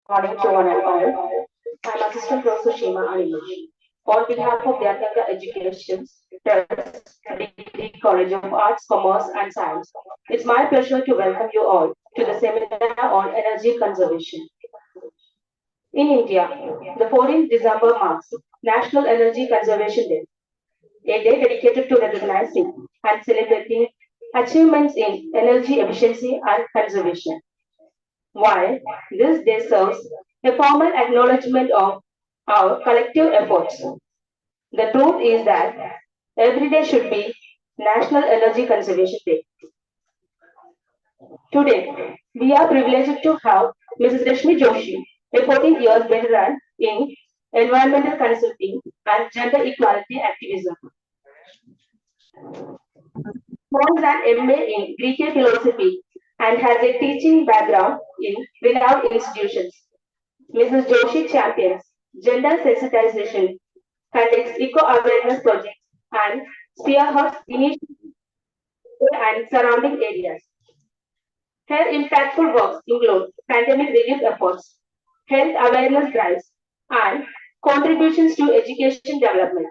Morning to one and all. I'm Assistant Professor Shima Animash. On behalf of the Ganga Education Trust, Degree College of Arts, Commerce and Science, it's my pleasure to welcome you all to the seminar on energy conservation. In India, the 14th December marks National Energy Conservation Day, a day dedicated to recognizing and celebrating achievements in energy efficiency and conservation. While this day serves a formal acknowledgement of our collective efforts, the truth is that every day should be National Energy Conservation Day. Today, we are privileged to have Mrs. Rashmi Joshi, a 14 years veteran in environmental consulting and gender equality activism. Holds an MA in Greek philosophy and has a teaching background in renowned institutions. Mrs. Joshi champions gender sensitization, conducts eco-awareness projects, and spearheads initiatives and surrounding areas. Her impactful works include pandemic relief efforts, health awareness drives, and contributions to education development.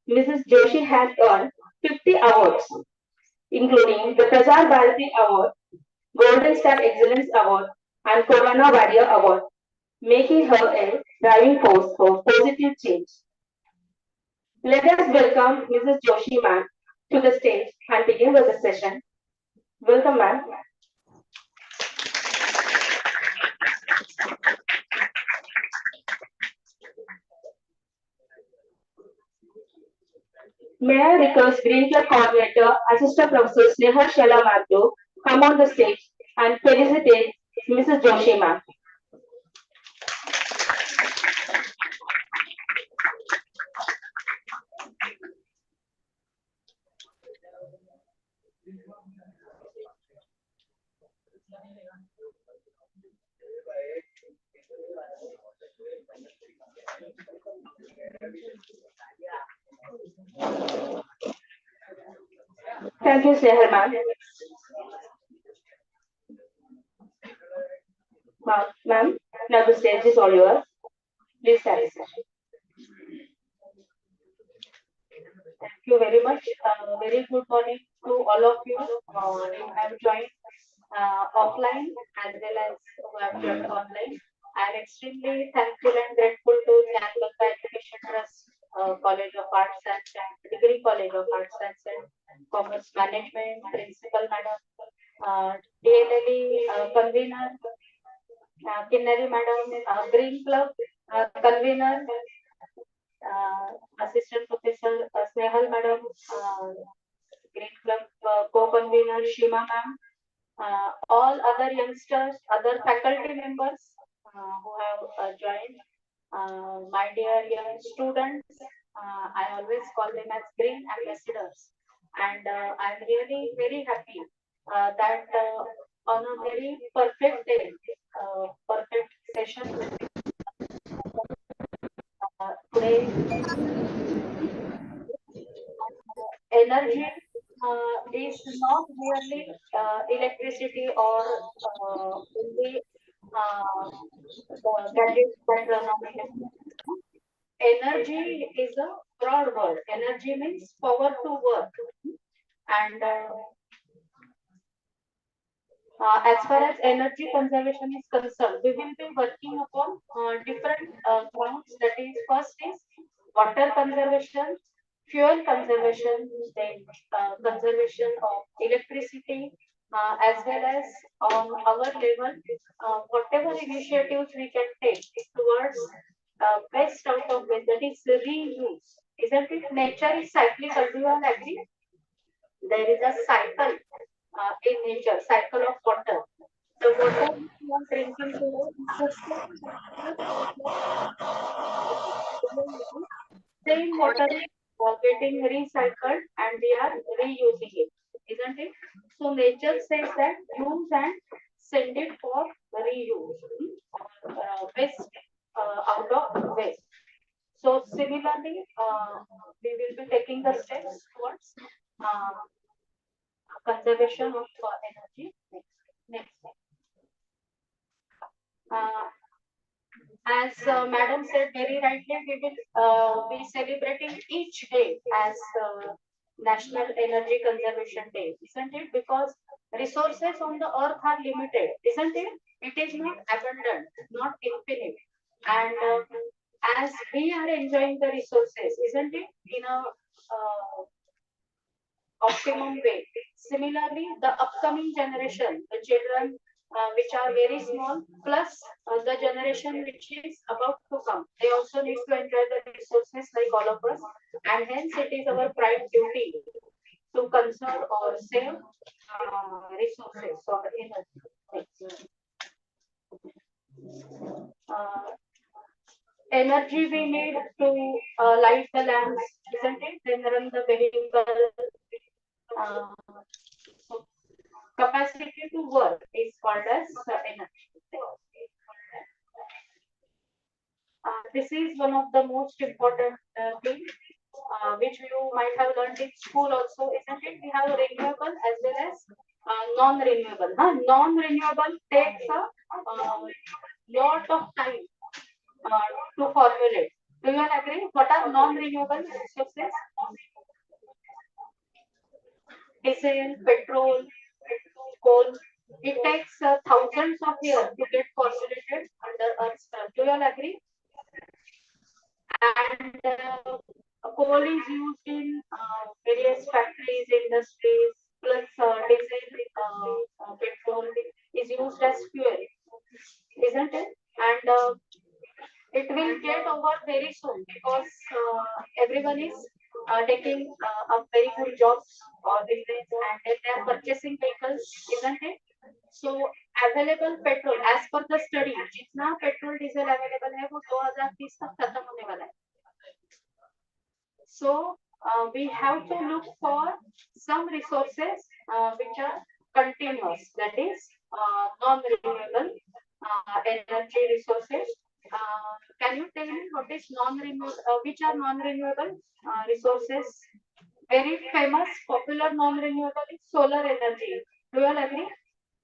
Mrs. Joshi has earned 50 awards, including the Prasar Bharati Award, Golden Star Excellence Award, and Corona Warrior Award, making her a driving force for positive change. Let us welcome Mrs. Joshi ma'am to the stage and begin with the session. Welcome ma'am. May I request Green Club Coordinator, Assistant Professor Sneha Shela ma'am to come on the stage and felicitate Mrs. Joshi ma'am. Thank you, Sneha ma'am. Ma'am, now the stage is all yours. Please have a session. Thank you very much. Very good morning to all of you who have joined offline as well as who have joined online. I am extremely thankful and grateful to Ganga Education Trust, College of Arts and Science, Degree College of Arts and Science, Commerce Management, Principal Madam, DLLE Convener, Kinnari Madam, Green Club Convener, Assistant Professor Snehal Madam, Green Club Co-Convener Shima Ma'am, all other youngsters, other faculty members who have joined, my dear young students, I always call them as green ambassadors. And I'm really very happy that on a very perfect day, perfect session today, energy is not merely electricity or only the gadgets that run on electricity. Energy is a broad word. Energy means power to work. And as far as energy conservation is concerned, we will be working upon different grounds. That is, first is water conservation, fuel conservation, then conservation of electricity, as well as on our level, whatever initiatives we can take towards best out of waste, that is reuse. Isn't it? Nature is cyclical. Do you all agree? There is a cycle in nature, cycle of water. The water we are drinking today is the same water is getting recycled and we are reusing it, isn't it? So nature says that use and send it for reuse or waste out of waste. So similarly, we will be taking the steps towards conservation of energy. Next. As Madam said very rightly, we will be celebrating each day as National Energy Conservation Day, isn't it? Because resources on the earth are limited, isn't it? It is not abundant, not infinite. And as we are enjoying the resources, isn't it? In a optimum way. Similarly, the upcoming generation, the children which are very small, plus the generation which is about to come, they also need to enjoy the resources like all of us, and hence it is our prime duty to conserve or save resources or energy. Energy we need to light the lamps, isn't it? Then run the vehicle. Uh, so capacity to work is called as energy. This is one of the most important things which you might have learned in school also, isn't it? We have renewable as well as non-renewable. Non-renewable takes a lot of time to formulate. Do you all agree? What are non-renewable resources? Diesel, petrol, coal. It takes thousands of years to get formulated under Earth's crust. Do you all agree? And coal coal is used in various factories, industries, plus diesel, petrol is used as fuel, isn't it? And it will get over very soon because everyone is taking up very good jobs or business and then they are purchasing vehicles, isn't it? So available petrol as per the study जितना petrol diesel available है वो 2030 तक खत्म होने वाला है. So we have to look for some resources which are continuous, that is non-renewable energy resources. Can you tell me what is non-renewable? Which are non-renewable resources? Very famous, popular non-renewable is solar energy. Do you all agree?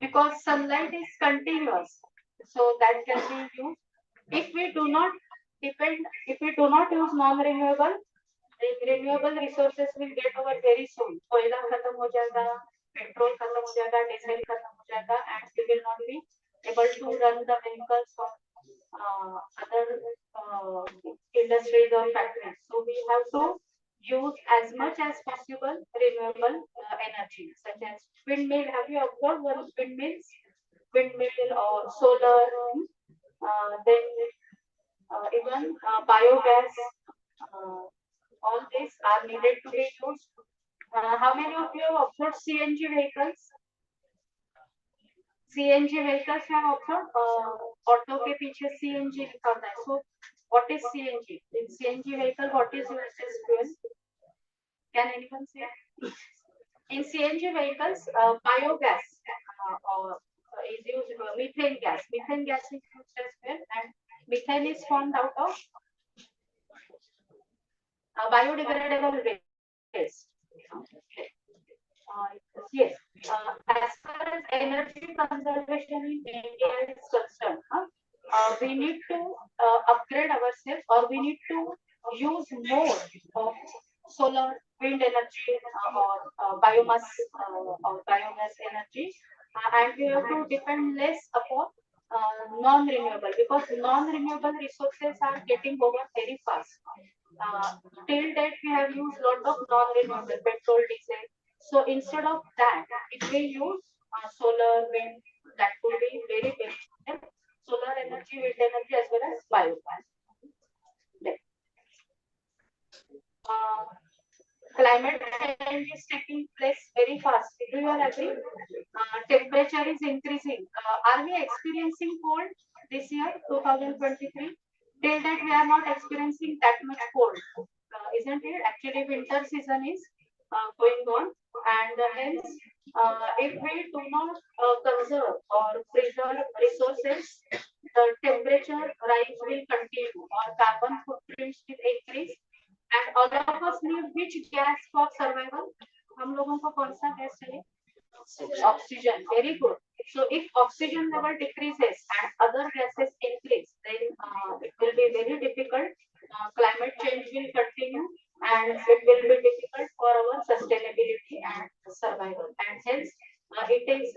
Because sunlight is continuous, so that can be used. If we do not use non-renewable, renewable resources will get over very soon. कोयला खत्म हो जाएगा, petrol खत्म हो जाएगा, diesel खत्म हो जाएगा, and we will not be able to run the vehicles or other industries or factories. So we have to use as much as possible renewable energy, such as windmill. Have you observed windmills? Windmill or solar, then even biogas. All these are needed to be used. How many of you have observed CNG vehicles? CNG vehicles you have observed. Auto के पीछे CNG लिखा होता है. So what is CNG? In CNG vehicle, what is used as fuel? Can anyone say? In CNG vehicles, biogas is used. Methane gas. Methane gas is used as fuel, and methane is formed out of biodegradable waste. Yes. As far as energy conservation in India is concerned, we need to upgrade ourselves, or we need to use more of solar, wind energy, or biomass energy, and we have to depend less upon non-renewable, because non-renewable resources are getting over very fast. Till date, we have used lot of non-renewable petrol, diesel. So instead of that, if we use solar, wind, that would be very beneficial. Solar energy, wind energy, as well as biomass. Climate change is taking place very fast. Do you all agree? Temperature is increasing. Are we experiencing cold this year, 2023? Till that we are not experiencing that much cold, isn't it? Actually, winter season is going on, and hence, if we do not conserve or preserve resources, the temperature rise will continue, or carbon footprints will increase, and all of us need which gas for survival? हम लोगों को कौन सा gas चाहिए? Oxygen. Very good. So if oxygen level decreases and other gases increase, then it will be very difficult. Climate change will continue, and it will be difficult for our sustainability and survival. And hence,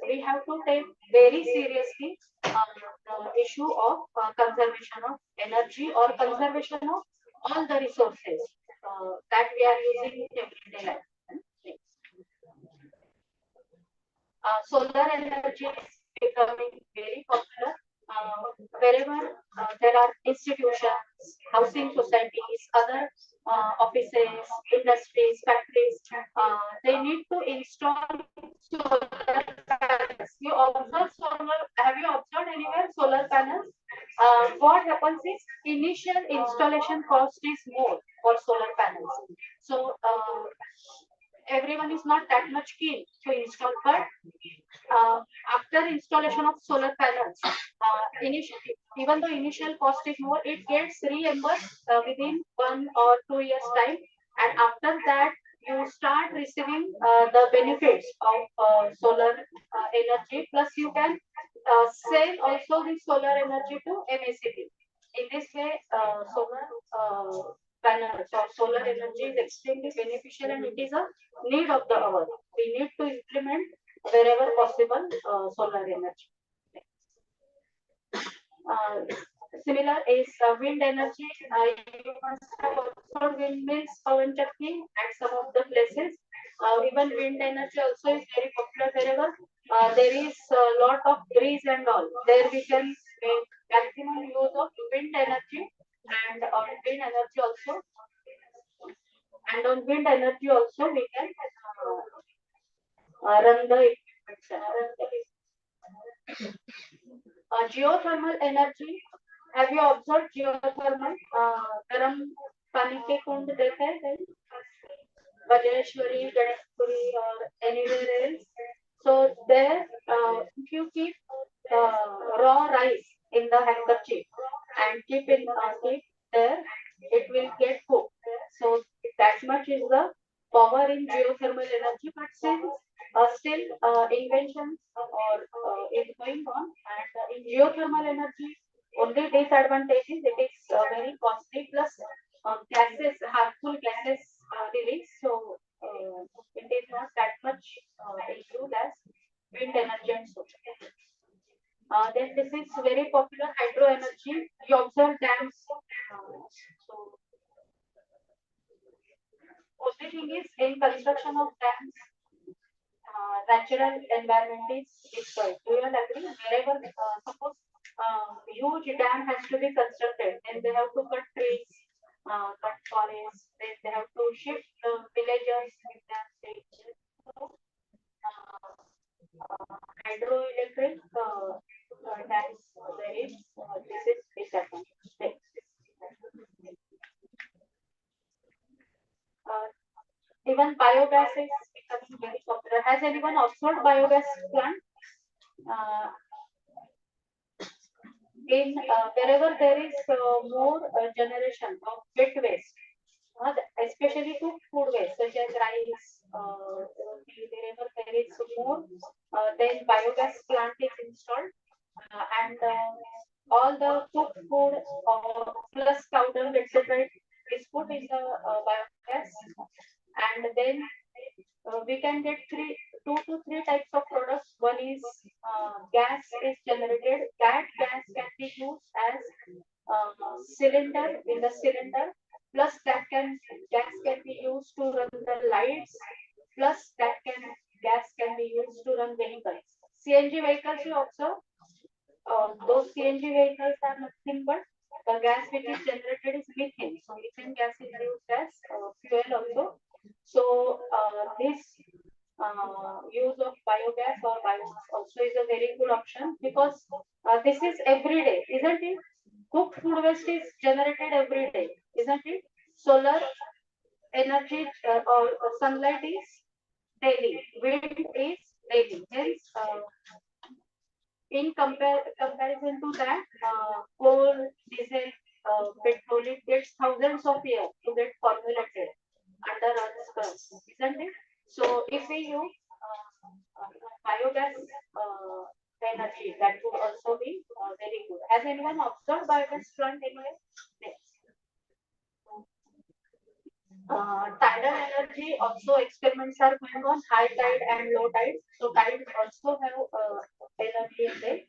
we have to take very seriously the issue of conservation of energy, or conservation of all the resources that we are using in everyday life. Solar energy is becoming very popular. Wherever there are institutions, housing societies, other offices, industries, factories, they need to install solar panels. You observe solar? Have you observed anywhere solar panels? What happens is initial installation cost is more for solar panels. So everyone is not that much keen to install, but after installation of solar panels, even though initial cost is more, it gets reimbursed within 1 or 2 years time, and after that you start receiving the benefits of solar energy, plus you can sell also the solar energy to MACD. In this way, solar panels or solar energy is extremely beneficial, and it is a need of the hour. We need to implement wherever possible solar energy. Similar is wind energy. You must have also rooftop windmills, Pawan Chakki at some of the places. Even wind energy also is very popular wherever there is a lot of breeze and all. There we can make maximum use of wind energy and on wind energy also. And on wind energy also we can run the equipment. Geothermal energy. Have you observed geothermal? गर्म पानी के कुंड देखे हैं कहीं? Vajreshwari, Ganeshpuri, or anywhere else. So there, if you keep raw rice in the handkerchief and keep there, it will get cooked. So that much is the power in geothermal energy. But since still inventions or is going on, and in geothermal energy, only disadvantages it is very costly plus gases, harmful gases release. So it is not that much issue as wind energy and so. Then this is very popular hydro energy. You observe dams. So only thing is in construction of dams, natural environment is destroyed. Do you all agree? Wherever suppose huge dam has to be constructed, then they have to cut trees, cut forests, then they have to shift villagers with their stage. So, hydroelectric dams, there is this is disadvantage. Uh, Even biogas is becoming very popular. Has anyone observed biogas plant? Uh, in wherever there is more generation of wet waste, especially to food waste such as rice, wherever there is more, then biogas plant is installed, and all the cooked food plus powder, etc. This food is a biogas, and then we can get two to three types of products. One is gas is generated. That gas can be used as cylinder in the cylinder. Plus gas can be used to run the lights. Plus gas can be used to run vehicles. CNG vehicles you observe. Those CNG vehicles are nothing but the gas which is generated is methane. So methane gas is used as fuel also. So this use of biogas or biomass also is a very good option because this is every day, isn't it? Cooked food waste is generated every day, isn't it? Solar energy or sunlight is daily. Wind is daily. Hence, in comparison to that, coal, diesel, petrol, it takes thousands of years to get formulated under Earth's crust, isn't it? So if we use biogas energy, that would also be very good. Has anyone observed biogas plant anywhere? Yes. Tidal energy also experiments are going on high tide and low tide. So tide also have energy in there,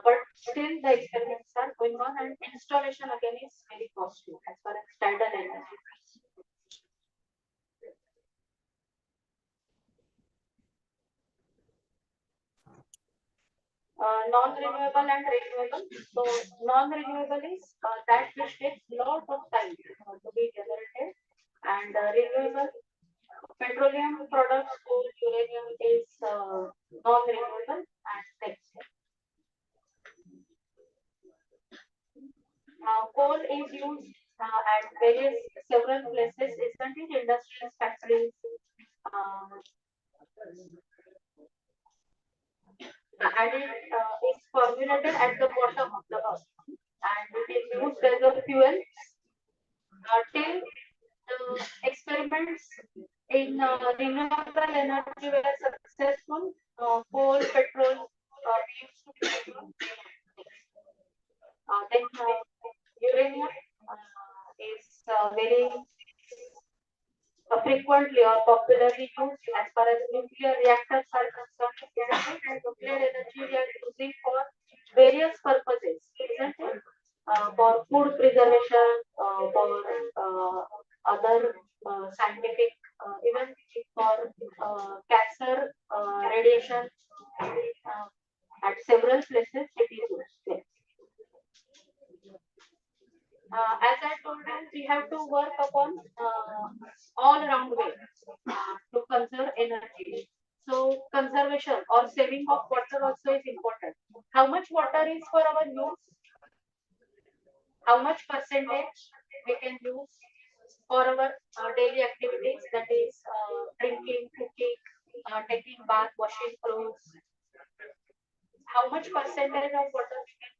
but still the experiments are going on and installation again is very costly as far as tidal energy. Non-renewable and renewable. So non-renewable is that which takes lot of time to be generated, and renewable petroleum products, coal, uranium is non-renewable. And next, coal is used at various several places, isn't it? Industries, factories. Uh, and it is formulated at the bottom of the earth, and it is used as a fuel till the experiments in renewable energy were successful. Coal, petrol, we used to then uranium is very frequently or popularly used as far as nuclear reactors are concerned, and nuclear energy we are using for various purposes, isn't it? For food preservation, for As I told you, we have to work upon all around way to conserve energy. So conservation or saving of water also is important. How much water is for our use? How much percentage we can use for our daily activities, that is drinking, cooking, taking bath, washing clothes? How much percentage of water we can?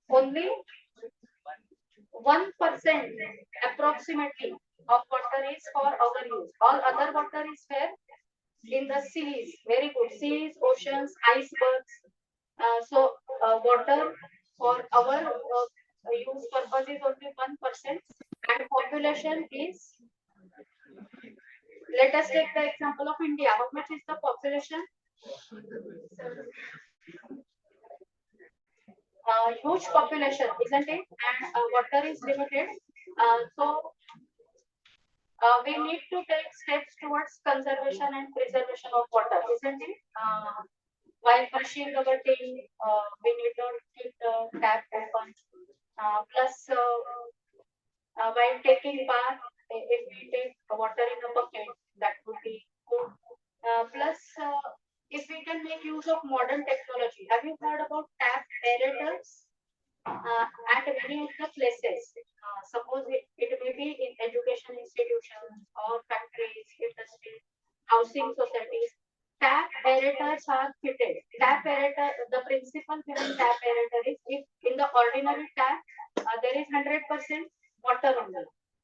Only 1% approximately of water is for our use. All other water is where? In the seas. Very good. Seas, oceans, icebergs. Water for our use purpose is only 1%, and population is. Let us take the example of India. How much is the population? Huge population, isn't it? And water is limited. We need to take steps towards conservation and preservation of water, isn't it? While brushing our teeth, we need to keep the tap open. While taking bath, if we take water in a bucket, that would be good. If we can make use of modern technology, have you heard about tap aerators? At many of the places. Suppose it may be in education institutions or factories, industries, housing societies. Tap aerators are fitted. Tap aerator, the principle behind tap aerator is if in the ordinary tap there is 100% water only.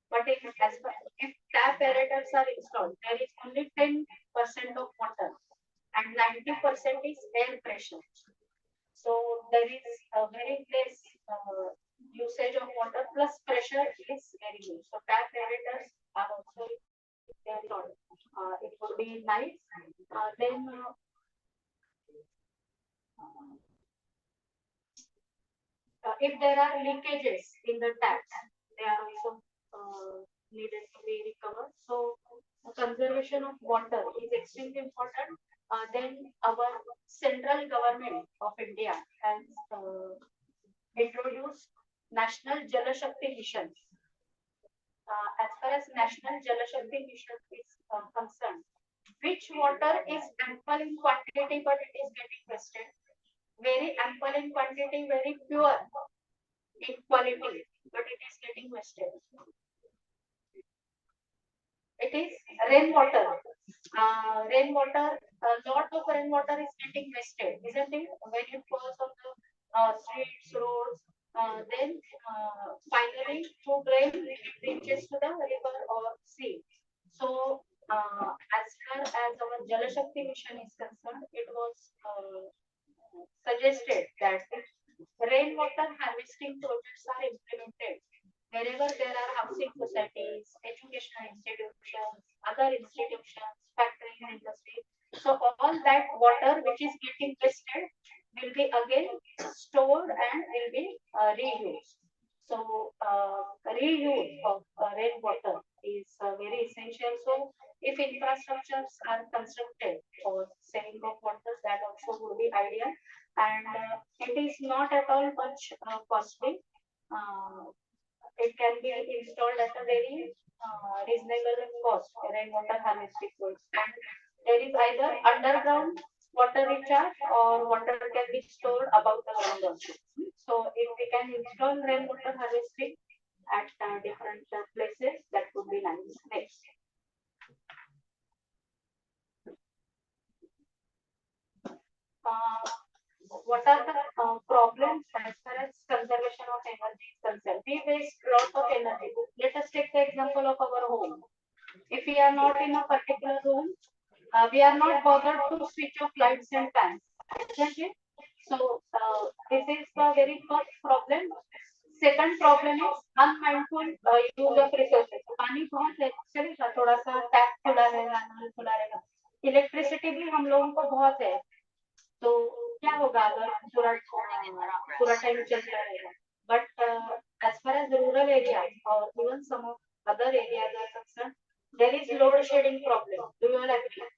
But if tap aerators are installed, there is only 10% of water and 90% is air pressure. So there is a very less usage of water, plus pressure is very low. So tap aerators are also there. It would be nice. If there are leakages in the taps, they are also needed to be recovered. So conservation of water is extremely important. Then our central government of India has introduced National Jal Shakti Mission. As far as National Jal Shakti Mission is concerned, which water is ample in quantity but it is getting wasted? Very ample in quantity, very pure in quality, but it is getting wasted. It is rainwater. Rainwater, a lot of rainwater is getting wasted, isn't it? When it falls on the streets, roads, then finally through rain it reaches to the river or sea. So, as far as our Jal Shakti mission is concerned, it was suggested that rainwater harvesting projects are implemented wherever there are housing societies, educational institutions, other institutions, factories, industries. So all that water which is getting wasted will be again stored and will be reused. So reuse of rainwater is very essential. So if infrastructures are constructed for saving of water, that also would be ideal. And it is not at all much costly. Uh, it can be installed at a very reasonable cost, rainwater harvesting tools. And there is either underground water recharge or water can be stored above the ground also. So if we can install rainwater harvesting at different places, that would be nice. Next. Uh, what are the problems as far as conservation of energy is concerned? We waste lot of energy. Let us take the example of our home. If we are not in a particular room, we are not bothered to switch off lights and fans, isn't it? So this is the very first problem. Second problem is unmindful use of resources. पानी बहुत है, चलेगा थोड़ा सा tap खुला रहेगा, नल खुला रहेगा. इलेक्ट्रिसिटी भी हम लोगों को बहुत है, तो क्या होगा अगर पूरा टाइम चलता रहेगा. But as far as rural areas or even some of other areas are concerned, there is load shedding problem. Do you all agree?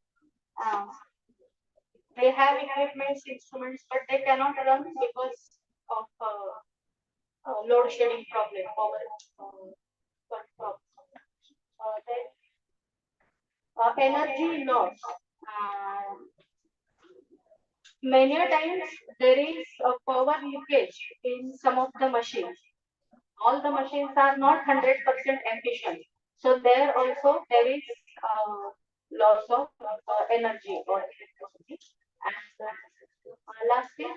They have equipments, instruments, but they cannot run because of load shedding problem, power problem. Then energy loss. Many a times there is a power leakage in some of the machines. All the machines are not 100% efficient. So there also there is loss of energy or electricity. And lastly,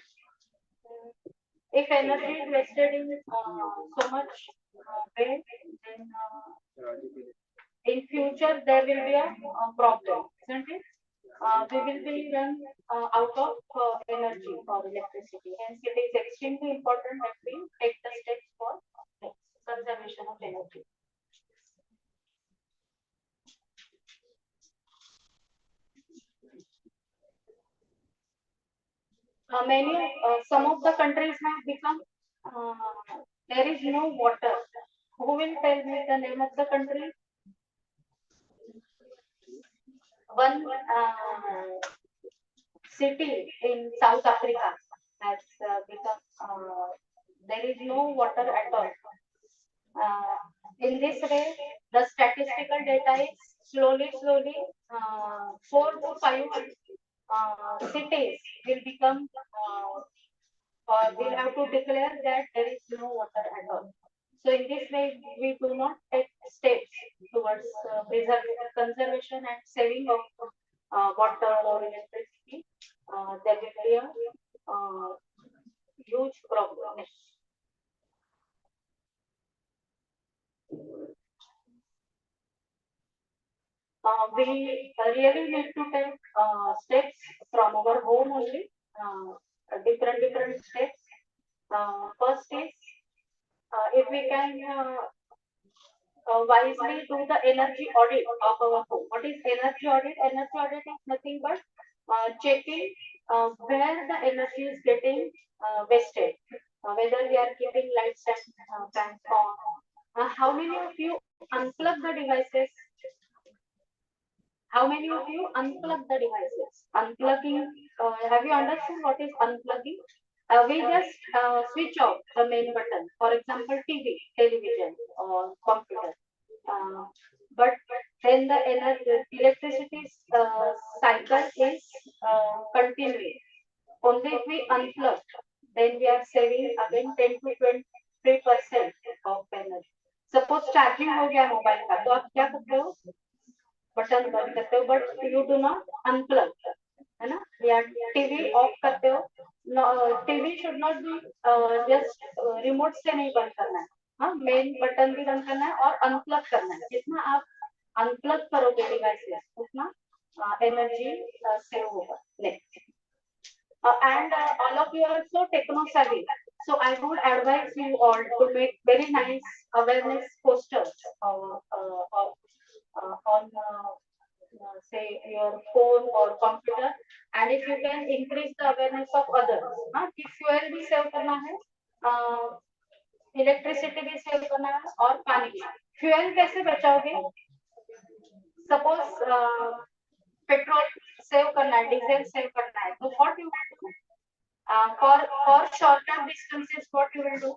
if energy is wasted in so much way, then in future there will be a problem, isn't it? We will be run out of energy or electricity. Hence, it is extremely important that we take the steps for conservation of energy. Some of the countries have become, there is no water. Who will tell me the name of the country? One city in South Africa has become, there is no water at all. In this way, the statistical data is slowly, 4 to 5 cities will become, or will have to declare that there is no water at all. So in this way, we do not take steps towards conservation and saving of water or electricity. There will be a huge problem. We really need to take steps from our home only, different steps. First is, if we can wisely do the energy audit of our home. What is energy audit? Energy audit is nothing but checking where the energy is getting wasted, whether we are keeping lights and fans on. How many of you unplug the devices? How many of you unplug the devices? Unplugging, have you understood what is unplugging? We just switch off the main button. For example, TV, television, or computer. Uh, but then the energy, electricity cycle is continuing. Only if we unplug, then we are saving again 10 to 23% of energy. Suppose charging हो गया mobile का, तो आप क्या करते हो? Button बंद करते हो, but you do not unplug, है ना? या टीवी ऑफ करते हो, TV should not be just remote से नहीं बंद करना है, हाँ, मेन बटन भी बंद करना है और अनप्लग करना है. जितना आप अनप्लग करोगे डिवाइसेस उतना एनर्जी सेव होगा. Next, and all of you are so techno savvy, so I would advise you all to make very nice awareness posters on say your phone or computer, and if you can increase the awareness of others, कि fuel भी save करना है, electricity भी save करना है और पानी भी. फ्यूल कैसे बचाओगे? सपोज पेट्रोल सेव करना है, डीजल सेव करना है, तो what you will do? For shorter distances, what you will do?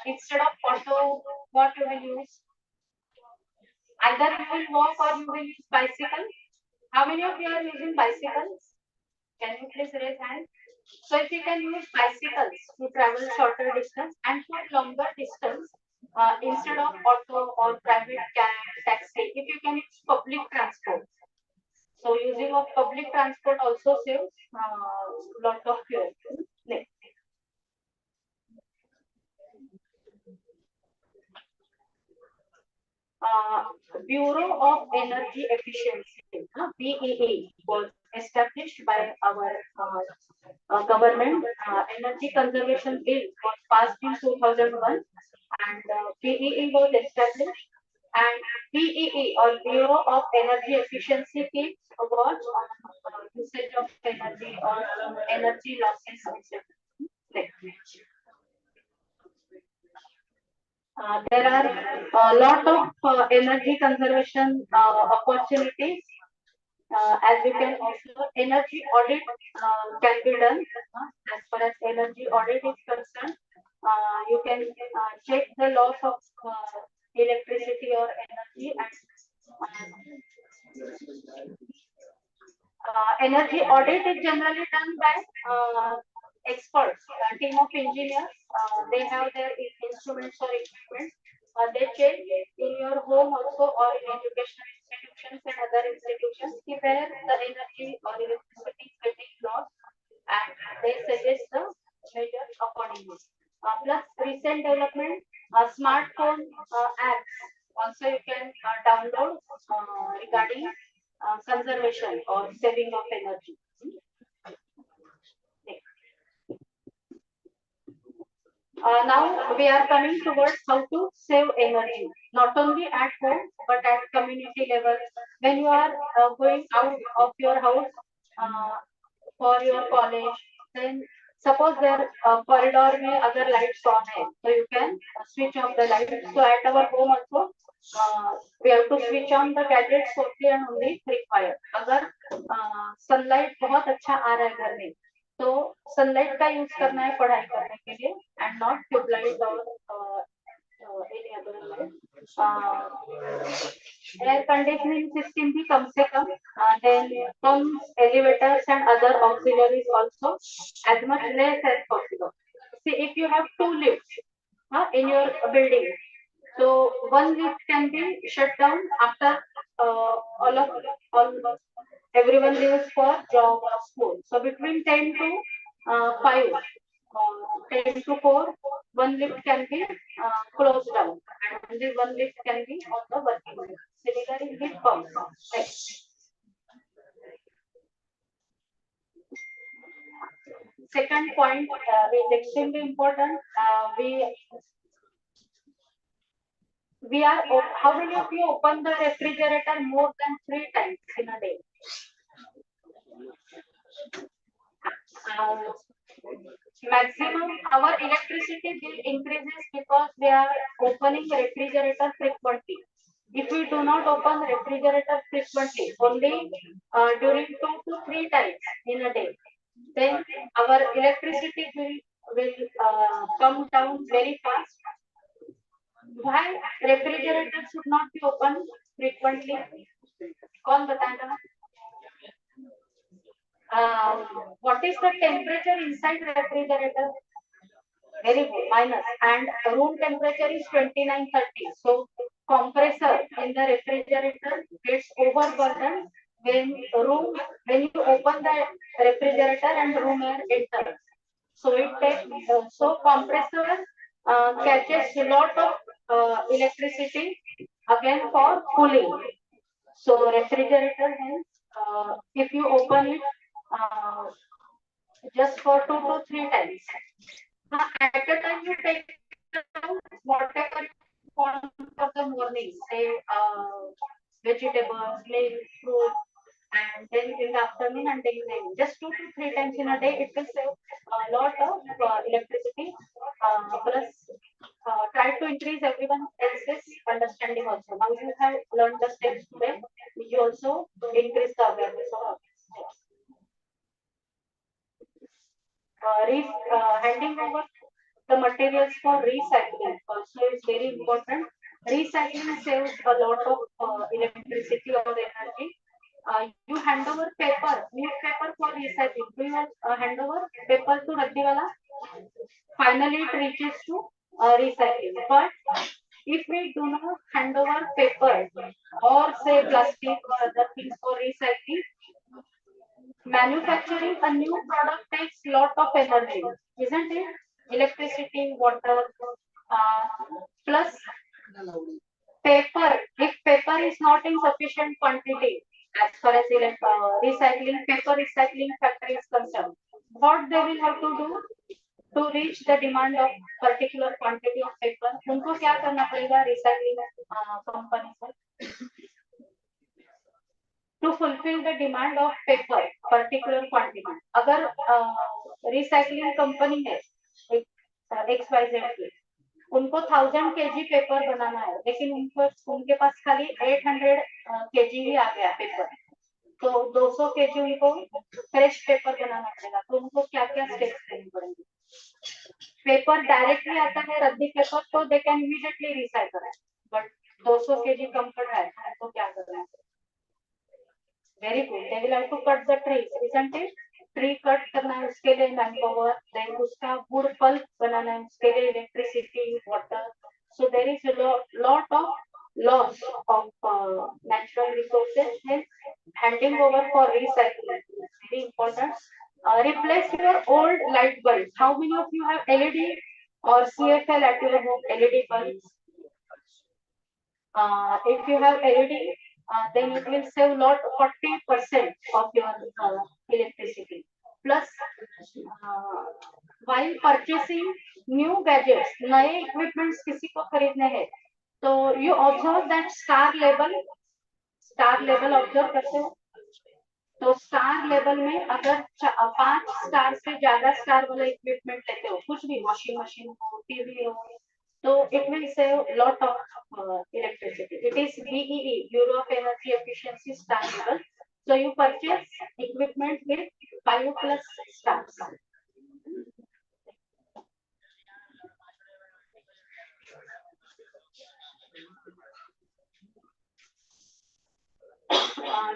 Instead of auto, what you will use? Either you will walk or you will use bicycle. How many of you are using bicycles? Can you please raise hand? So if you can use bicycles to travel shorter distance and for longer distance, instead of auto or private cab, taxi, if you can use public transport. So using of public transport also saves lot of fuel. Next. Bureau of Energy Efficiency, BEE, was established by our government. Energy Conservation Bill was passed in 2001, and BEE was established. And BEE, or Bureau of Energy Efficiency, keeps a watch on usage of energy or energy losses. Next. There are a lot of energy conservation opportunities. as we can also energy audit can be done. As far as energy audit is concerned, you can check the loss of electricity or energy, and energy audit is generally done by experts, a team of engineers. They have their instruments or equipment. They check in your home also, or in educational institutions and other institutions where the energy or electricity is getting lost, and they suggest the measures accordingly. Plus recent development, smartphone apps also you can download regarding conservation or saving of energy. Now we are coming towards how to save energy, not only at home but at community level. When you are going out of your house uh, for your college, then suppose there corridor में अगर lights on है, so you can switch off the light. So at our home also we have to switch on the gadgets only and only required. अगर sunlight बहुत अच्छा आ रहा है घर में, तो सनलाइट का यूज करना है पढ़ाई करने के लिए, एंड नॉट ट्यूबलाइट और any other light. Air conditioning system भी कम से कम, then pumps, elevators and other auxiliaries also as much less as possible. See, if you have two lifts in your building, so one lift can be shut down after all everyone leaves for job or school. So between 10 to 5, 10 to 4, one lift can be closed down, and only one lift can be on the working lift. Similarly, heat pumps. Next. Second point is extremely important. We are, how many of you open the refrigerator more than 3 times in a day? Maximum our electricity bill increases because we are opening refrigerator frequently. If we do not open refrigerator frequently, only during 2 to 3 times in a day, then our electricity bill will come down very fast. Why refrigerator should not be opened frequently? कौन बताएगा? What is the temperature inside refrigerator? Very good, minus, and room temperature is 29-30. So compressor in the refrigerator gets overburdened when you open the refrigerator and room air enters. So it takes so compressor catches a lot of electricity again for cooling. So refrigerator has if you open it just for 2 to 3 times. At a time you take whatever you want for the morning, say vegetables, milk, fruit, and then in the afternoon and then evening. Just 2 to 3 times in a day, it will save a lot of electricity. Plus, try to increase everyone else's understanding also. Now you have learned the steps today, you also increase the awareness of handing over the materials for recycling also is very important. Recycling saves a lot of electricity or energy. You hand over paper, newspaper for recycling. Do you hand over paper to Raddiwala? Finally, it reaches to recycling. But if we do not hand over paper or say plastic or other things for recycling, manufacturing a new product takes lot of energy, isn't it? Electricity, water, plus paper. If paper is not in sufficient quantity, as far as recycling, paper recycling factory is concerned, what they will have to do to reach the demand of particular quantity of paper? उनको क्या करना पड़ेगा recycling company को? To fulfill the demand of paper particular quantity. अगर recycling company है XYZ की, उनको 1000 kg paper बनाना है, लेकिन उनके पास खाली 800 kg ही आ गया पेपर, तो 200 केजी उनको फ्रेश पेपर बनाना पड़ेगा। तो उनको क्या क्या स्टेप्स लेने पड़ेंगे? पेपर डायरेक्टली आता है रद्दी पेपर, तो दे कैन इमीडिएटली रिसाइकल है, बट 200 केजी कम पड़ रहा है तो क्या करना है? Very good, they will have to cut the tree, isn't it? Tree cut करना है, उसके लिए मैन पावर, देन उसका वुड पल्प बनाना है, उसके लिए electricity, water, so there is lot of loss of natural resources, hence handing over for recycling is very important. Replace your old light bulbs. How many of you have LED or CFL at your home? LED bulbs. If you have LED, then it will save lot 40% of your electricity. Plus, while purchasing new gadgets, नए equipments किसी को खरीदने हैं, तो you observe that star level observe करते हो? तो star level में अगर 5 स्टार से ज्यादा स्टार वाला इक्विपमेंट लेते हो, कुछ भी, वॉशिंग मशीन हो, टीवी हो, तो it will save lot of electricity. It is BEE, Bureau of Energy Efficiency star level. So you purchase equipment with 5+ stars.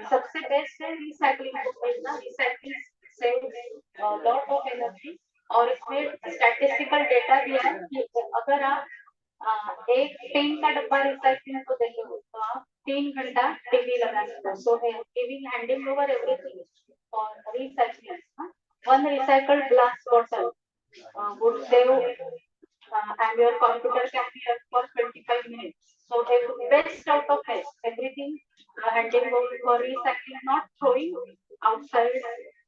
सबसे बेस्ट है रिसाइकलिंग को करना. Recycling save lot of energy, और इसमें statistical data दिया है कि अगर आप एक टीन का डब्बा रिसाइकलिंग को देते हो तो आप 3 घंटा टीवी लगा सकते हो. So giving handing over everything for recycling. One recycled glass bottle would save, and your computer can be up for 25 minutes. So best out of it, everything handing over for recycling, not throwing outside,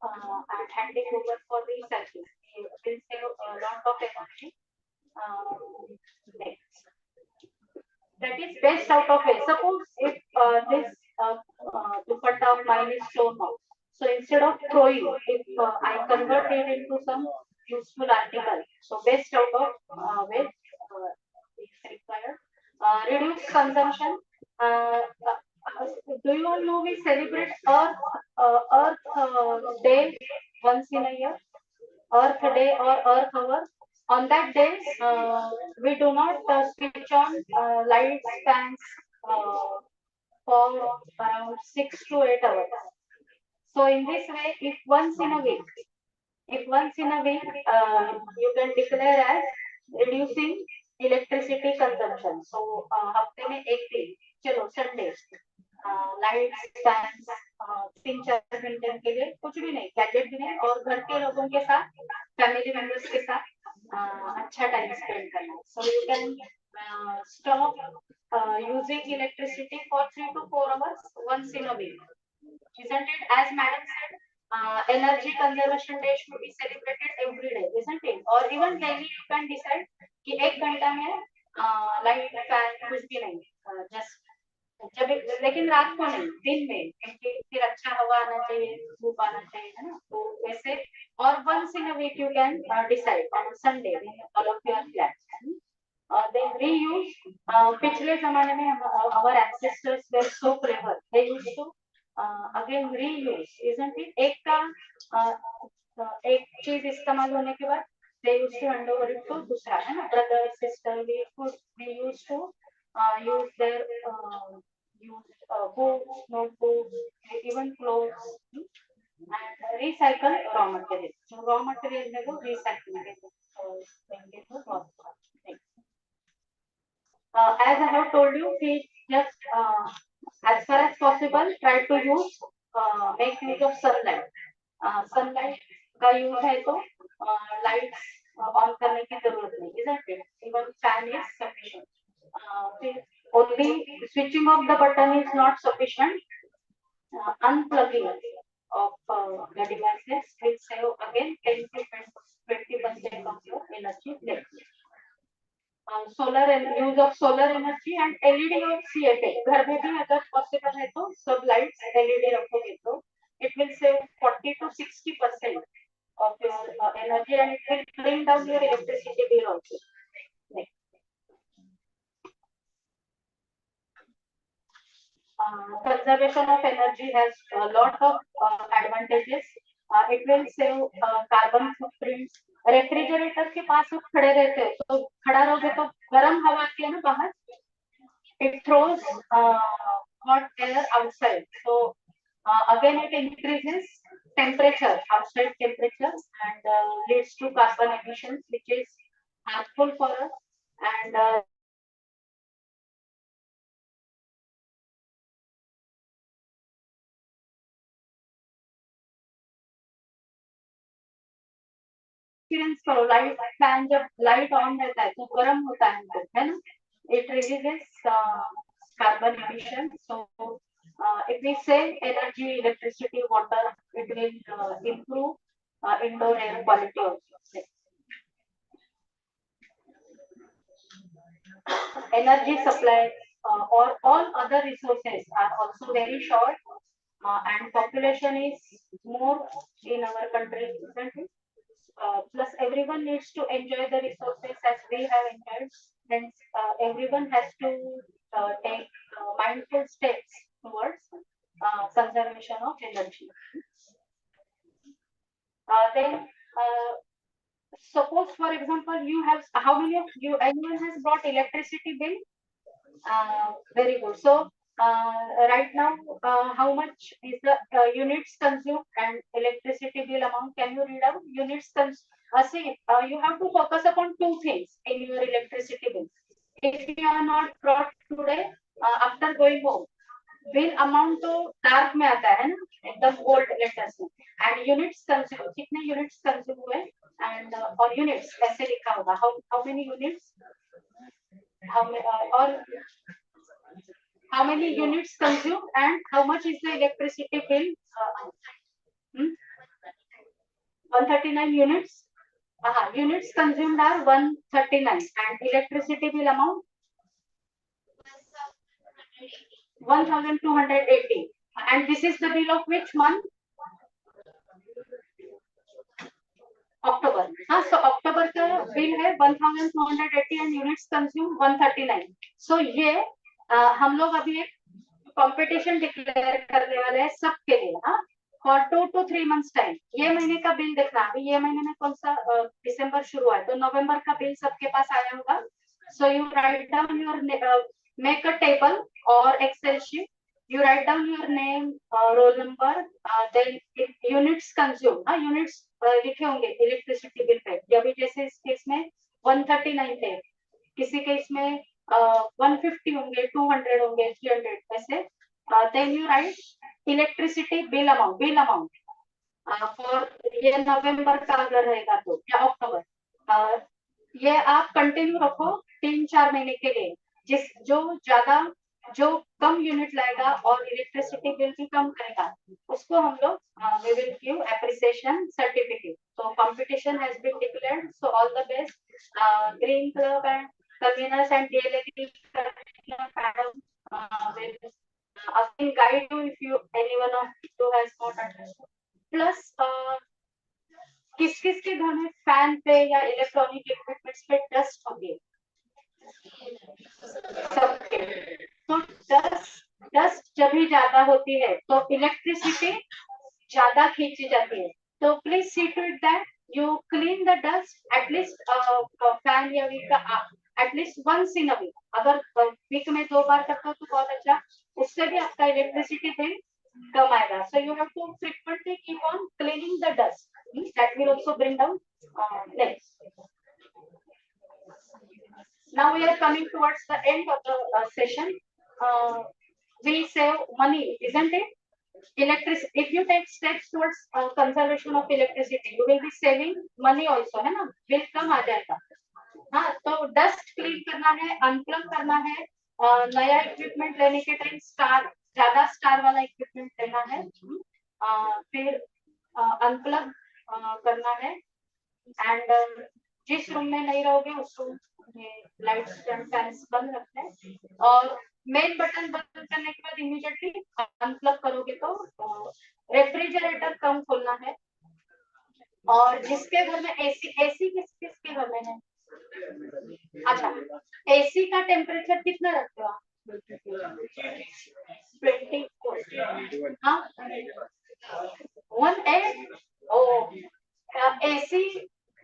and handing over for recycling. It will save a lot of energy. Next. That is best out of it. Suppose if this dupatta of mine is torn out, so instead of throwing, if I convert it into some useful article, so best out of it is required. Reduce consumption. Do you all know we celebrate Earth Day once in a year? Earth Day or Earth Hour. On that day, we do not switch on lights, fans for around 6 to 8 hours. So in this way, if once in a week, you can declare as reducing electricity consumption. So हफ्ते में एक दिन, चलो Sunday, lights, fans 3-4 घंटे के लिए कुछ भी नहीं, गैजेट भी नहीं, और घर के लोगों के साथ, फैमिली मेंबर्स के साथ अच्छा टाइम स्पेंड करना. So you can stop using electricity for 3 to 4 hours once in a week. Isn't it? As Madam said, energy conservation day should be celebrated every day, isn't it? Or even daily you can decide कि 1 घंटा में light, fan कुछ भी नहीं, just जब, लेकिन रात को नहीं, दिन में, क्योंकि फिर अच्छा हवा आना चाहिए, धूप आना चाहिए, है ना? तो वैसे, और once in a week you can decide on Sunday when all of you are flats. They reuse. पिछले जमाने में our ancestors were so clever. They used to again reuse, isn't it? एक चीज इस्तेमाल होने के बाद they used to hand over it to दूसरा, है ना? Brother, sister, we used to use their books, notebooks, even clothes, and recycle raw material. So raw material में वो recycling है. As I have told you, we just as far as possible try to use make use of sunlight. Sunlight का use है तो lights on करने की जरूरत नहीं, isn't it? Even fan is sufficient. Only switching off the button is not sufficient. Unplugging of the devices will save again 10 to 20% of your energy left. Solar use of solar energy and LED और CFA. घर में भी अगर possible है तो सब lights LED रखोगे तो it will save 40 to 60% of your energy, and it will bring down your electricity bill also. conservation of energy has a lot of advantages. It will save carbon footprint. Refrigerator के पास आप खड़े रहते हैं तो खड़ा रहोगे तो गर्म हवा आती है ना बाहर. It throws hot air outside. So again, it increases temperature, outside temperature, and leads to carbon emissions, which is harmful for us. And experience करो, लाइट फैन जब लाइट ऑन रहता है तो गर्म होता है हमको, है ना. It releases carbon emission. So if we save energy, electricity, water, it will improve indoor air quality also. Energy supply or all other resources are also very short, and population is more in our country, isn't it? Plus everyone needs to enjoy the resources as we have enjoyed. Hence, everyone has to take mindful steps towards conservation of energy. Then suppose, for example, you have, how many of you, anyone has brought electricity bill? Very good. So right now, how much is the units consumed and electricity bill amount? Can you read out units consumed? See, you have to focus upon two things in your electricity bill. If you are not brought today, after going home, bill amount तो dark में आता है ना, एकदम gold letters में. And units consume, कितने units consume हुए, and और यूनिट्स ऐसे लिखा होगा, हाउ मेनी यूनिट्स, और how many units consumed and how much is the electricity bill. 139 units. Units consumed are 139 and electricity bill amount 1280. And this is the bill of which month? October. So October का bill है 1280 and units consumed 139. So ये हम लोग अभी एक competition declare करने वाले हैं सबके लिए, हाँ, फॉर 2 to 3 months टाइम. ये महीने का बिल देखना, अभी ये महीने में कौन सा, दिसंबर शुरू है, तो नवंबर का बिल सबके पास आया होगा. So you write down your, make a table और Excel sheet. You write down your name, roll number, then units consumed. Units लिखे होंगे इलेक्ट्रिसिटी बिल पे. अभी जैसे इस केस में 139 थे, किसी केस में 150 होंगे, 200 होंगे, 300 ऐसे. Then you write electricity bill amount for ये नवंबर का अगर रहेगा तो, या अक्टूबर. ये आप कंटिन्यू रखो 3-4 महीने के लिए. जो कम यूनिट लाएगा और इलेक्ट्रिसिटी बिल भी कम करेगा, उसको हम लोग we will give appreciation certificate. So competition has been declared. So all the best, Green Club and conveners and DLLE Madam will again guide you if you anyone of you has not understood. Plus किस किस के घर में fan पे या electronic equipments पे dust होगी? सबके. तो डस्ट जब भी ज्यादा होती है तो इलेक्ट्रिसिटी ज्यादा खींची जाती है. तो please see to it that you clean the dust at least fan या वीक का at least once in a week. अगर वीक में 2 बार करते हो तो बहुत अच्छा, उससे भी आपका इलेक्ट्रिसिटी बिल कम आएगा. So you have to frequently keep on cleaning the dust. That will also bring down next. Now we are coming towards the end of the session. We save money, isn't it? Electricity. If you take steps towards conservation of electricity, you will be saving money also, है ना? Bill कम आ जाएगा. हाँ, तो dust clean करना है, unplug करना है, नया इक्विपमेंट लेने के टाइम ज्यादा स्टार वाला इक्विपमेंट लेना है, फिर अनप्लग करना है. एंड जिस रूम में नहीं रहोगे उस रूम में लाइट्स एंड फैंस बंद रखना है. और मेन बटन बंद करने के बाद इमीडिएटली अनप्लग करोगे तो रेफ्रिजरेटर कम खोलना है. और जिसके घर में एसी किसके घर में है? अच्छा, एसी का टेम्परेचर कितना रखते हो आप? 24. हाँ 18 ओ एसी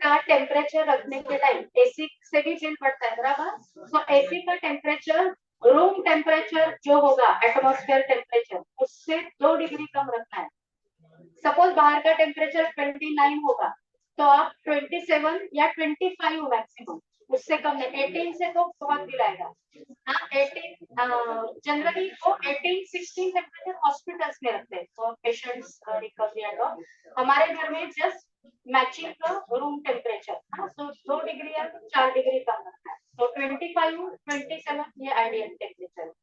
का टेम्परेचर रखने के टाइम एसी से भी बिल बढ़ता है बराबर तो एसी का टेम्परेचर रूम टेम्परेचर जो होगा एटमॉस्फेयर टेम्परेचर उससे 2 डिग्री कम रखना है सपोज बाहर का टेम्परेचर 29 होगा तो आप 27 या 25 मैक्सिमम उससे कम नहीं 18 से तो बहुत बिल आएगा हाँ 18 जनरली वो 18 16 टेम्परेचर हॉस्पिटल्स में रखते हैं तो पेशेंट्स रिकवरी एंड ऑल हमारे घर में जस्ट मैचिंग का रूम टेम्परेचर हाँ तो 2 डिग्री या 4 डिग्री कम रखना है तो 25 27 ये ideal temperature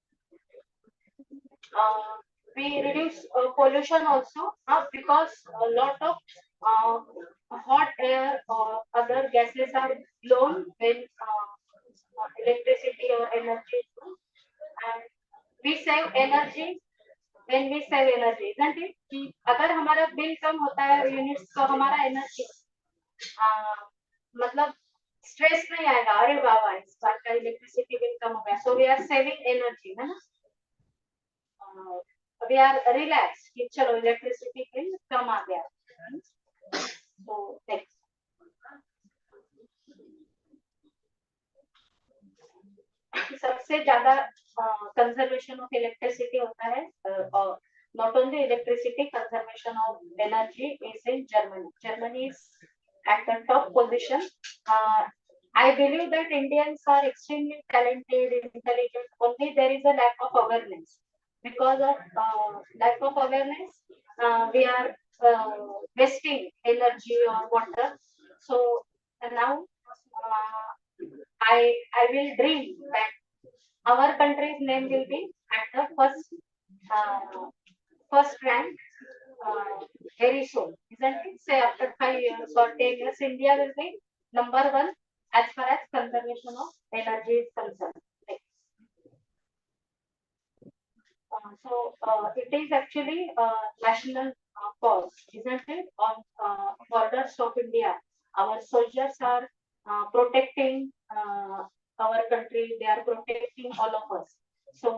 we reduce pollution also because a lot of hot air or other gases are blown when electricity or energy and we save energy when we save energy isn't it कि अगर हमारा bill कम होता है units तो हमारा energy मतलब stress नहीं आएगा अरे बाबा इस बार का इलेक्ट्रिसिटी बिल कम हो गया so we are saving energy है ना वी आर रिलैक्स कि चलो इलेक्ट्रिसिटी बिल कम आ गया तो नेक्स्ट सबसे ज्यादा कंजर्वेशन ऑफ इलेक्ट्रिसिटी होता है और not only electricity conservation of energy is in Germany is at the top position I believe that Indians are extremely talented intelligent only there is a lack of awareness because of lack of awareness we are wasting energy or water so now I will dream that our country's name will be at the first rank very soon isn't it say after 5 years or 10 years India will be number one as far as conservation of energy is concerned it is actually a national cause isn't it on borders of India our soldiers are protecting our country they are protecting all of us so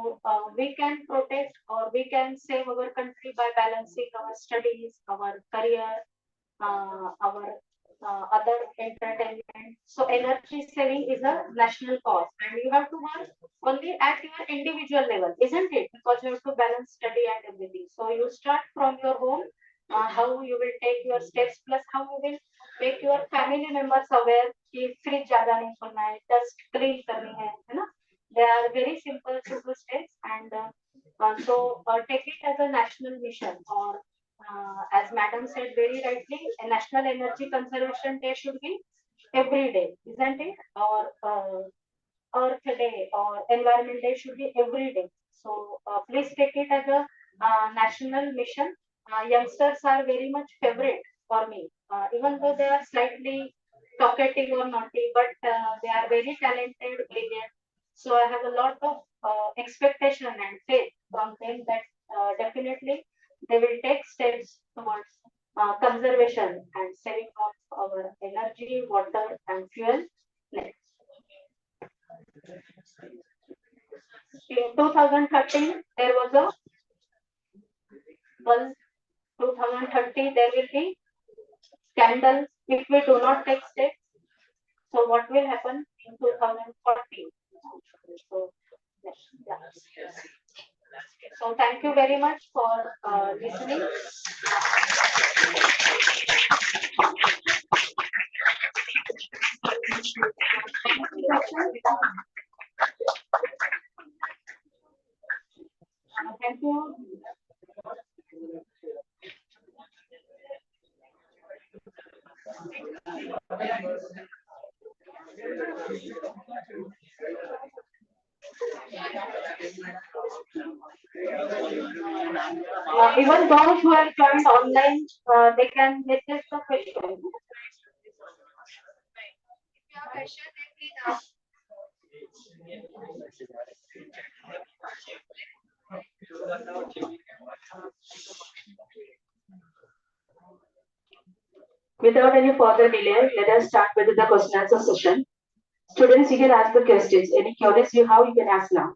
we can protect or we can save our country by balancing our studies our career our other entertainment so energy saving is a national cause and you have to work only at your individual level isn't it because you have to balance study and everything so you start from your home how you will take your steps plus how you will make your family members aware कि fridge ज्यादा नहीं खोलना है dust clean करनी है ना they are very simple steps and so take it as a national mission or as madam said very rightly a national energy conservation day should be every day isn't it or earth day or environment day should be every day so please take it as a national mission youngsters are very much favorite for me even though they are slightly talkative or naughty but they are very talented brilliant so I have a lot of expectation and faith from them that definitely they will take steps towards conservation and saving of our energy water and fuel next in 2013 there was a well 2030 there will be scandal if we do not take steps. So what will happen in 2040? So, yeah. So thank you very much for listening. Thank you. Even those who have joined online, they can message the question. If you have question, then please ask. Without any further delay, let us start with the question answer session. Students, you can ask the questions. Any queries you have, you can ask now.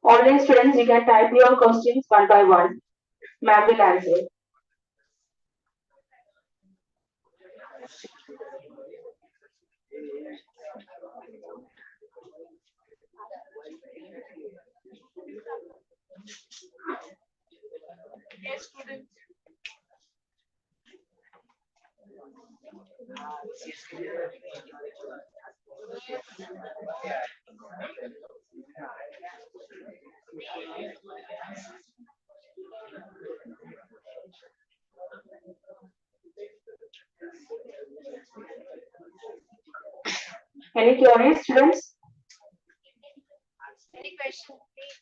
Online students, you can type your questions one by one. Ma'am will answer. Yes, students. Any curious students? Any question, please?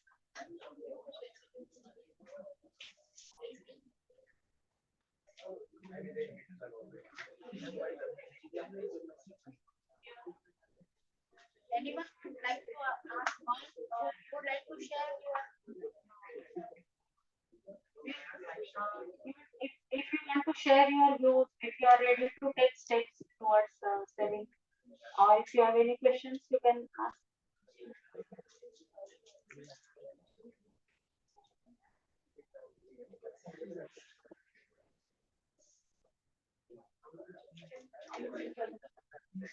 Anyone would like to ask one or would like to share your if you want to share your views, if you are ready to take steps towards saving, or if you have any questions, you can ask.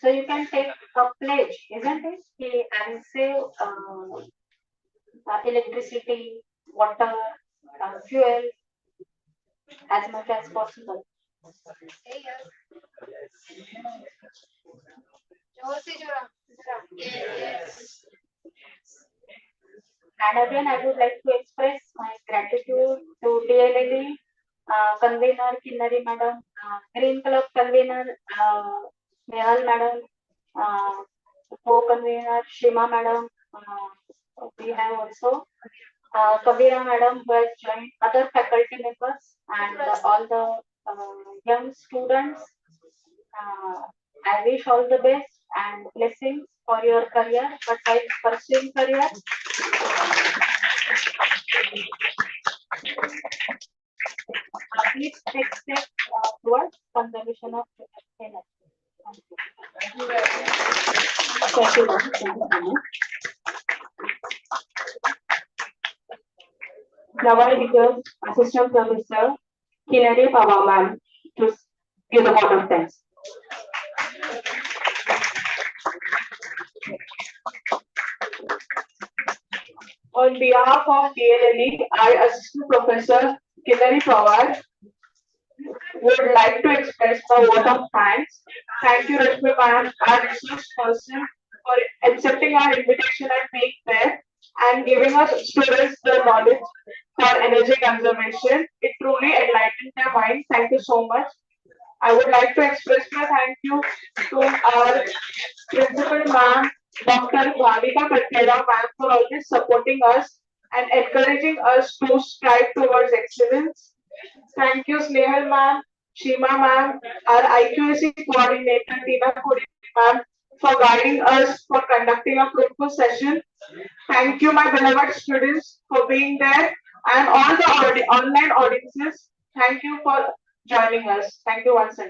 So you can take a pledge, isn't it? And save electricity, water, fuel as much as possible. And again, I would like to express my gratitude to DLLE convener Kinnari Madam, Green Club convener Nehal Madam, uh, co-convener Shima Madam. We have also Kavira Madam who has joined other faculty members and all the young students. Uh, I wish all the best and blessings for your career. But while pursuing career, please take steps towards conservation of energy. Thank you, ma'am. Thank you so much. Now I request Assistant Professor Kinari Pava ma'am to give the vote of thanks. On behalf of DLLE, I, Assistant Professor Kinari Pawar, would like to express a vote of thanks. Thank you, Rashmi ma'am, our resource person, for accepting our invitation and being there and giving us students the knowledge for energy conservation. It truly enlightened their mind. Thank you so much. I would like to express my thank you to our principal ma'am, Dr. Bhavika Katkera ma'am, for always supporting us and encouraging us to strive towards excellence. Thank you, Snehal ma'am, Shima ma'am, our IQAC coordinator, Tina Puri ma'am, for guiding us for conducting a fruitful session. Thank you, my beloved students, for being there and all the online audiences. Thank you for joining us. Thank you once again.